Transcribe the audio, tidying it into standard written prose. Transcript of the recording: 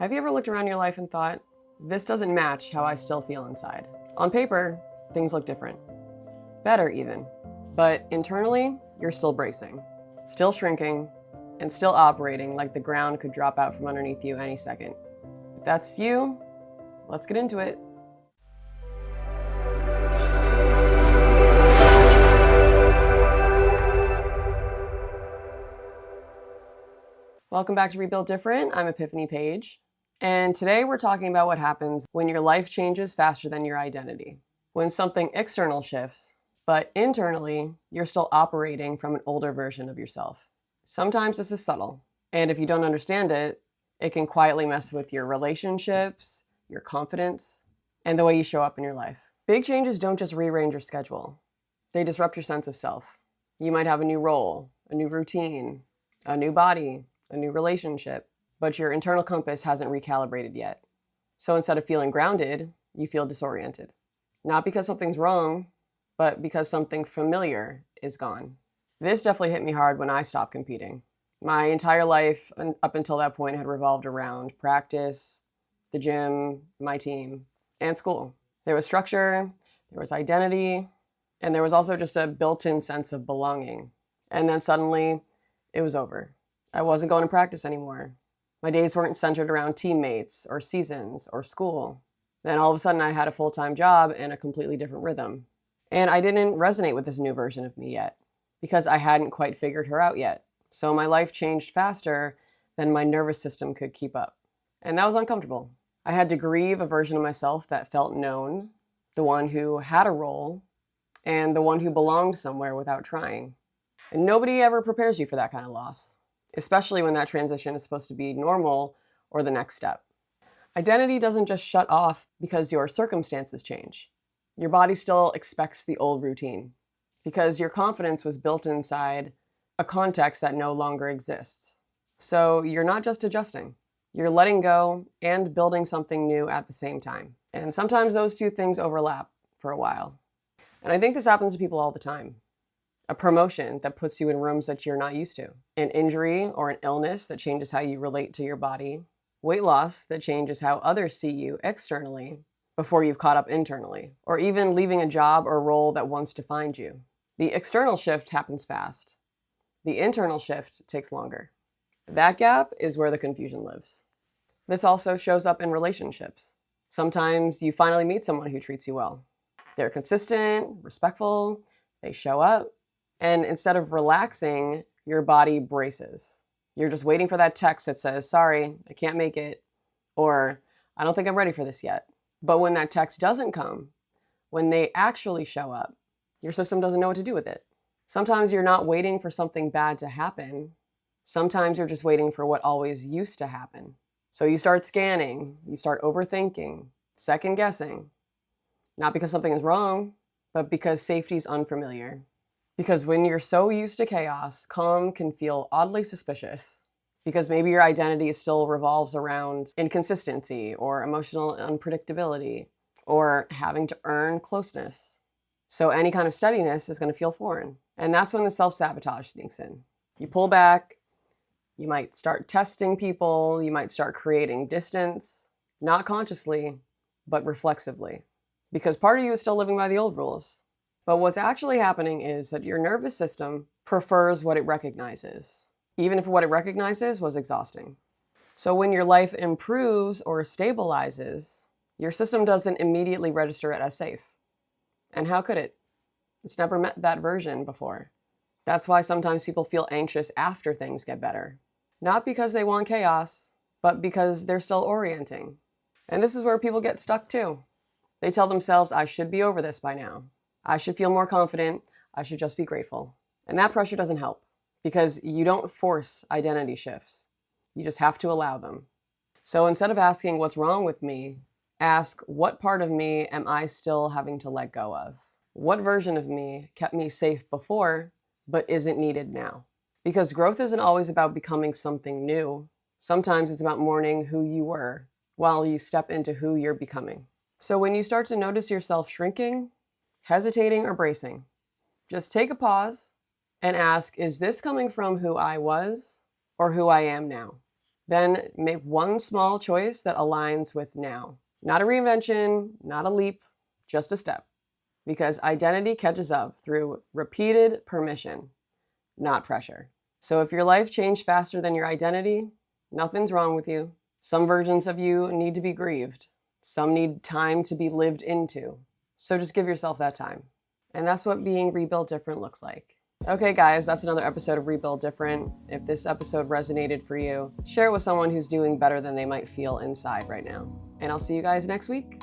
Have you ever looked around your life and thought, this doesn't match how I still feel inside? On paper, things look different. Better even. But internally, you're still bracing, still shrinking, and still operating like the ground could drop out from underneath you any second. If that's you, let's get into it. Welcome back to Rebuilt Different. I'm Epiphany Page. And today we're talking about what happens when your life changes faster than your identity. When something external shifts, but internally, you're still operating from an older version of yourself. Sometimes this is subtle, and if you don't understand it, it can quietly mess with your relationships, your confidence, and the way you show up in your life. Big changes don't just rearrange your schedule. They disrupt your sense of self. You might have a new role, a new routine, a new body, a new relationship, but your internal compass hasn't recalibrated yet. So instead of feeling grounded, you feel disoriented. Not because something's wrong, but because something familiar is gone. This definitely hit me hard when I stopped competing. My entire life up until that point had revolved around practice, the gym, my team, and school. There was structure, there was identity, and there was also just a built-in sense of belonging. And then suddenly, it was over. I wasn't going to practice anymore. My days weren't centered around teammates or seasons or school. Then all of a sudden I had a full-time job and a completely different rhythm. And I didn't resonate with this new version of me yet because I hadn't quite figured her out yet. So my life changed faster than my nervous system could keep up. And that was uncomfortable. I had to grieve a version of myself that felt known, the one who had a role, and the one who belonged somewhere without trying. And nobody ever prepares you for that kind of loss, especially when that transition is supposed to be normal or the next step. Identity doesn't just shut off because your circumstances change. Your body still expects the old routine because your confidence was built inside a context that no longer exists. So you're not just adjusting, you're letting go and building something new at the same time. And sometimes those two things overlap for a while. And I think this happens to people all the time. A promotion that puts you in rooms that you're not used to, an injury or an illness that changes how you relate to your body, weight loss that changes how others see you externally before you've caught up internally, or even leaving a job or role that once defined you. The external shift happens fast. The internal shift takes longer. That gap is where the confusion lives. This also shows up in relationships. Sometimes you finally meet someone who treats you well. They're consistent, respectful, they show up, and instead of relaxing, your body braces. You're just waiting for that text that says, sorry, I can't make it, or I don't think I'm ready for this yet. But when that text doesn't come, when they actually show up, your system doesn't know what to do with it. Sometimes you're not waiting for something bad to happen. Sometimes you're just waiting for what always used to happen. So you start scanning, you start overthinking, second guessing, not because something is wrong, but because safety's unfamiliar. Because when you're so used to chaos, calm can feel oddly suspicious. Because maybe your identity still revolves around inconsistency or emotional unpredictability or having to earn closeness. So any kind of steadiness is going to feel foreign. And that's when the self-sabotage sneaks in. You pull back, you might start testing people, you might start creating distance, not consciously, but reflexively. Because part of you is still living by the old rules. But what's actually happening is that your nervous system prefers what it recognizes, even if what it recognizes was exhausting. So when your life improves or stabilizes, your system doesn't immediately register it as safe. And how could it? It's never met that version before. That's why sometimes people feel anxious after things get better. Not because they want chaos, but because they're still orienting. And this is where people get stuck too. They tell themselves, I should be over this by now. I should feel more confident. I should just be grateful. And that pressure doesn't help because you don't force identity shifts. You just have to allow them. So instead of asking what's wrong with me, ask what part of me am I still having to let go of? What version of me kept me safe before but isn't needed now? Because growth isn't always about becoming something new. Sometimes it's about mourning who you were while you step into who you're becoming. So when you start to notice yourself shrinking, hesitating, or bracing, just take a pause and ask, is this coming from who I was or who I am now? Then make one small choice that aligns with now. Not a reinvention, not a leap, just a step. Because identity catches up through repeated permission, not pressure. So if your life changed faster than your identity, nothing's wrong with you. Some versions of you need to be grieved. Some need time to be lived into. So just give yourself that time. And that's what being rebuilt different looks like. Okay, guys, that's another episode of Rebuild Different. If this episode resonated for you, share it with someone who's doing better than they might feel inside right now. And I'll see you guys next week.